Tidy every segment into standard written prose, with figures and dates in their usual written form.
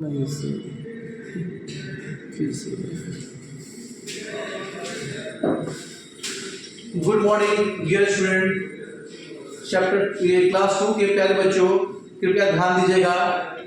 नहीं से फिर से good morning dear student. Chapter ये क्लास 2 के प्यारे बच्चों, कृपया ध्यान दीजिएगा।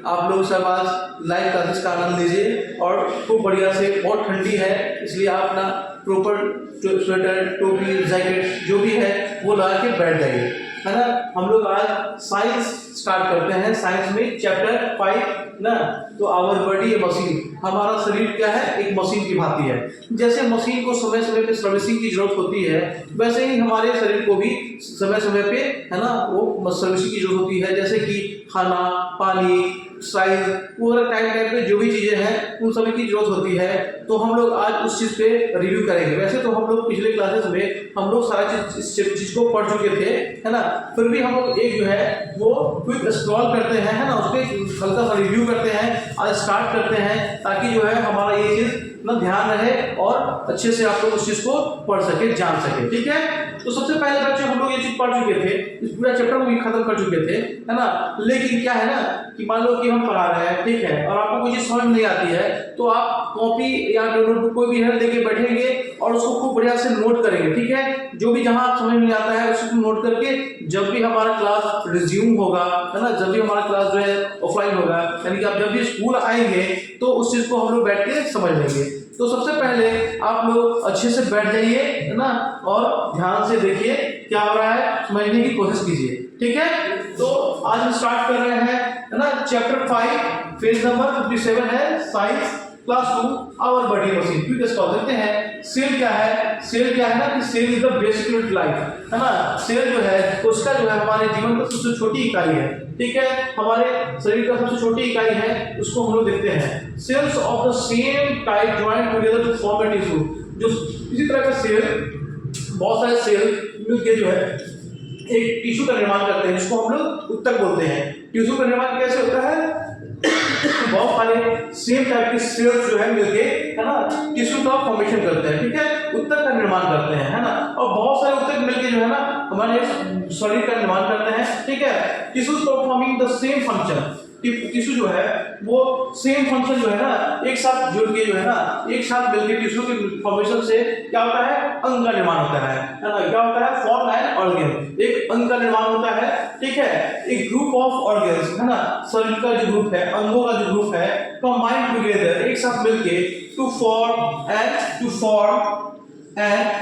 आप लोग सब आज लाइव क्लासेस का आनंद लीजिए और खूब बढ़िया से, बहुत ठंडी है इसलिए आप अपना प्रॉपर स्वेटर, टोपी, जैकेट जो भी है वो लगा के बैठ जाइए, है ना। हम लोग आज साइंस स्टार्ट करते हैं। साइंस में चैप्टर 5 ना, तो आवर बॉडी ए मशीन, हमारा शरीर क्या है, एक मशीन की भांति है। जैसे मशीन को समय समय पे सर्विसिंग की जरूरत होती है, वैसे ही हमारे शरीर को भी समय समय पे, है ना, वो सर्विसिंग की जरूरत होती है। जैसे कि खाना, पानी, साइज, वो टाइप पे जो भी चीजें हैं उन सभी की जरूरत होती है। तो हम लोग आज उस चीज पे रिव्यू करेंगे। वैसे तो हम लोग पिछले क्लासेस में हम लोग सारा चीज को पढ़ चुके थे, है ना। फिर भी हम लोग एक जो है वो क्विक स्क्रॉल करते हैं, है ना, उसके हल्का सा रिव्यू करते हैं। आज स्टार्ट करते हैं ताकि जो है हमारा ये चीज ना ध्यान रहे और अच्छे से आप लोग उस चीज को पढ़ सके, जान सके, ठीक है। तो सबसे पहले बच्चे हम लोग ये चीज पढ़ चुके थे, इस पूरा चैप्टर को भी खत्म कर चुके थे, है ना। लेकिन क्या है ना कि मान लो कि हम पढ़ा रहे हैं, ठीक है, और आपको कोई चीज समझ नहीं आती है तो आप कॉपी या नोटबुक कोई भी है लेके बैठेंगे और उसको खूब बढ़िया से नोट करेंगे, ठीक है। जो भी जहां आप समझ नहीं आता है उसको नोट करके जब भी हमारा क्लास रिज्यूम होगा, है ना, जब भी हमारा क्लास जो है ऑफलाइन होगा, यानी कि आप जब भी स्कूल आएंगे तो उस चीज को हम लोग बैठ के समझ लेंगे। तो सबसे पहले आप लोग अच्छे से बैठ जाइए, है ना, और ध्यान से देखिए क्या हो रहा है, समझने की कोशिश कीजिए, ठीक है। तो आज हम स्टार्ट कर रहे हैं, है ना, चैप्टर 5 पेज नंबर 57 है, science class 2 our body machine. Quick scroll देखते हैं। सेल क्या है? सेल क्या है ना कि cell is the basic unit life, है ना। सेल जो है उसका जो है हमारे जीवन का सबसे छोटी इकाई है, ठीक है। हमारे शरीर का सबसे छोटी इकाई है, उसको हम लोग देखते हैं। Cells of the same type join together to form a tissue. जो इसी तरह का सेल, बहुत सारे सेल मिलकर जो है एक टिश्यू का निर्माण करते हैं, जिसको हम लोग उत्तक बोलते हैं। टिश्यू का निर्माण कैसे होता है? बहुत सारे सेम टाइप के सेल्स जो है मिलके, है ना, टिश्यू का फॉर्मेशन करते हैं, ठीक है, उत्तक का निर्माण करते हैं, है ना। और बहुत सारे उत्तक मिलके जो है ना हमारे शरीर का निर्माण करते हैं, ठीक है। Tissues performing the same function. Tissue जो है वो सेम फंक्शन जो है ना एक साथ जुड़ के जो है ना एक साथ मिलकर टिश्यू के फॉर्मेशन से क्या होता है, अंग का निर्माण होता है ना। क्या होता है? फॉर्म एन ऑर्गन, एक अंग का निर्माण होता है, ठीक है। एक ग्रुप ऑफ ऑर्गन्स, है ना, शरीर का जो ग्रुप है, अंगों का जो ग्रुप है, कंबाइन टुगेदर, एक साथ मिलके to form an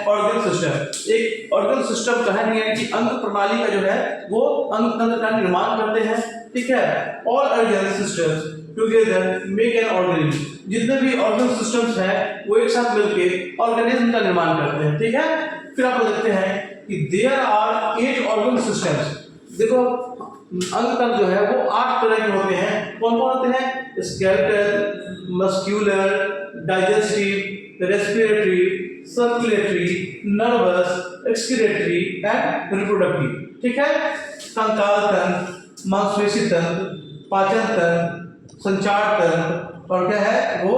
organ system. एक ऑर्गन सिस्टम का है कि अंग प्रणाली का जो है वो अंग तंत्र का निर्माण करते हैं, ठीक है। All organ systems together make an organism. जितने भी ऑर्गन सिस्टम्स हैं वो एक साथ मिलकर ऑर्गेनिज्म का निर्माण करते हैं, ठीक है। फिर आप देखते हैं कि देयर आर 8 ऑर्गन सिस्टम्स। देखो अंग तंत्र जो है वो 8 तरह के होते हैं। कौन कौन होते हैं? Skeletal, muscular, digestive, respiratory, circulatory, nervous, excretory and reproductive, ठीक है। कंकाल तंत्र, मांसपेशी तंत्र, पाचन तंत्र, संचार तंत्र, और क्या है वो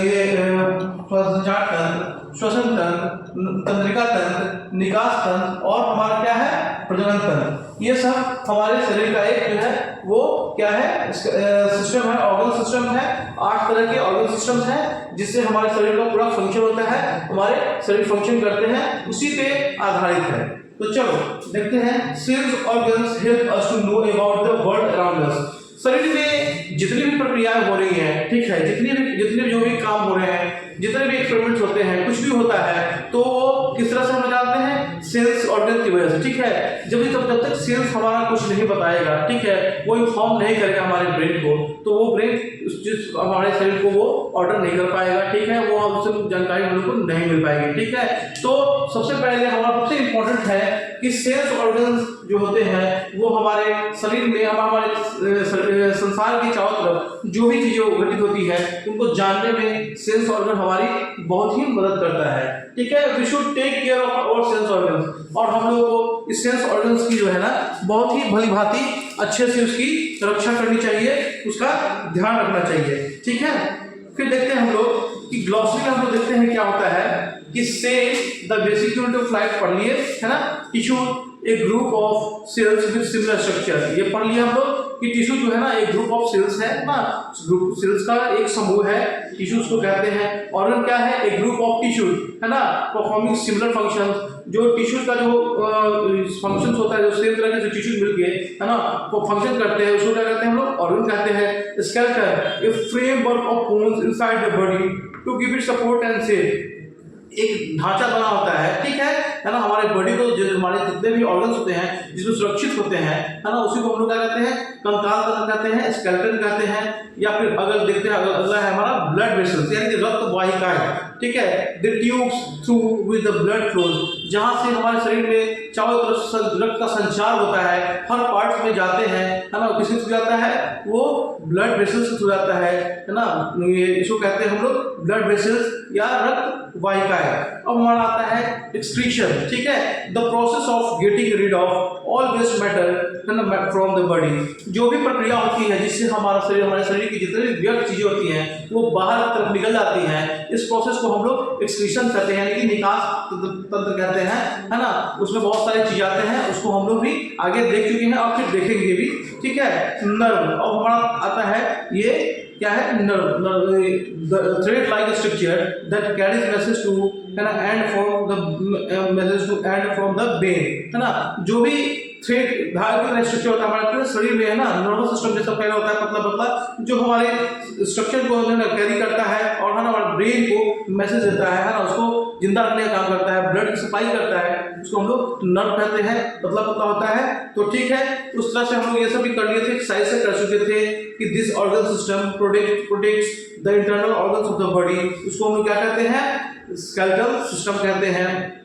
ये संचार तंत्र, श्वसन तंत्र, तंत्रिका तंत्र, निकास तंत्र, और हमारा क्या है, प्रजनन तंत्र। ये सब हमारे शरीर का एक जो है वो क्या है, सिस्टम है, ऑर्गन सिस्टम है। 8 तरह के ऑर्गन सिस्टम्स हैं जिससे हमारे शरीर का पूरा फंक्शन होता है, हमारे शरीर फंक्शन करते हैं, उसी पे आधारित है। तो चलो देखते हैं। Cells organs help us to know about the world around us. शरीर में जितनी भी प्रक्रियाएं हो रही हैं, ठीक है, जितने भी जो भी काम हो रहे हैं, जितने भी एक्सपेरिमेंट्स होते हैं, कुछ भी होता है, तो किस तरह से हम जानते हैं? सेल्स ऑर्गन की वजह से, ठीक है। जब तक सेल्स हमारा कुछ नहीं बताएगा, ठीक है, वो इन्फॉर्म नहीं करेगा हमारे ब्रेन को, तो वो ब्रेन हमारे शरीर को वो ऑर्डर नहीं कर पाएगा, ठीक है, वो हमसे जानकारी हम लोग को नहीं मिल पाएगी, ठीक है। तो सबसे पहले हमारा सबसे इंपॉर्टेंट है कि सेल्स ऑर्गन्स जो होते हैं वो हमारे शरीर में, हमारे संसार के चारों तरफ जो भी चीजें घटित होती है उनको जानने में सेल्स ऑर्गन हमारी बहुत ही मदद करता है, ठीक है। We should take care of our cells organs, और हम लोगों को इस सेल्स ऑर्गन्स की जो है ना बहुत ही भली भांति अच्छे से उसकी रक्षा करनी चाहिए, उसका ध्यान रखना चाहिए, ठीक है। फिर देखते हैं हम लोग कि ग्लॉसरी में हम लोग देखते हैं क्या होता है कि cell the basic unit of life पढ़ लिए, है ना। Tissue a group of cells with similar structure, ये पढ़ लिया हम लोग। कि टिश्यू जो है ना एक ग्रुप ऑफ सेल्स है ना, ग्रुप सेल्स का एक समूह है, टिश्यूज को कहते हैं। ऑर्गन क्या है? एक ग्रुप ऑफ टिश्यू है ना, परफॉर्मिंग सिमिलर फंक्शंस। जो टिश्यू का जो फंक्शंस होता है, जो सेम तरह के जो टिश्यू मिलके है ना वो फंक्शन करते हैं, उसको क्या कहते हैं हम लोग? ऑर्गन कहते हैं। Skeleton, a framework of bones inside the body to give it support and shape. एक ढांचा बना होता है, ठीक है ना, हमारे बॉडी को जो हमारे जितने भी ऑर्गन्स होते हैं जिसमें सुरक्षित होते हैं है ना, उसी को हम लोग क्या कहते हैं? कंकाल तंत्र कहते हैं, स्केलेटन कहते हैं। या फिर अगर देखते हैं अगला है हमारा ब्लड वेसल्स, यानी कि रक्त वाहिकाएं, ठीक है, the tubes through with the blood flows, जहां से हमारे शरीर में चारों तरफ से रक्त का संचार होता है, हर पार्ट्स में जाते हैं है ना, किससे थ्रू जाता है? वो ब्लड वेसल्स से थ्रू जाता है ना, ये इसको कहते हैं हम लोग ब्लड वेसल्स या रक्त वाहिकाएं। अब हमारा आता है एक्सक्रीशन, ठीक है, the process of getting rid of all waste matter from the body. जो भी प्रक्रिया होती है जिससे हमारे शरीर की जितनी भी व्यर्थ चीजें होती हैं वो बाहर की तरफ निकल जाती हैं, इस प्रोसेस को हम लोग एक्सक्रीशन कहते हैं, यानी कि निकास तंत्र कहते हैं है ना। उसमें बहुत सारी चीजें आते हैं, उसको हम लोग भी आगे देख चुके हैं और फिर देखेंगे भी, ठीक है। नर्व, अब हमारा आता है ये क्या है? Nerve, thread like structure that carries message to है ना and from the message to and from the brain, है ना। जो भी थ्रेड धागे का स्ट्रक्चर होता है हमारे शरीर में है ना, नर्वस सिस्टम जैसा पहले होता है पतला पतला, जो हमारे स्ट्रक्चर को कैरी करता है और है ना हमारे ब्रेन को मैसेज देता है ना, उसको जिंदा रखने का काम करता है, ब्लड की सप्लाई करता है, उसको हम लोग नर्व कहते हैं, पतला पतला होता है। तो ठीक है, उस तरह से हम लोग ये सब भी कर लिए थे, एक्सरसाइज से कर चुके थे कि this organ system protects the internal organs of the body, उसको हम लोग क्या कहते हैं? स्केलेटल सिस्टम कहते हैं।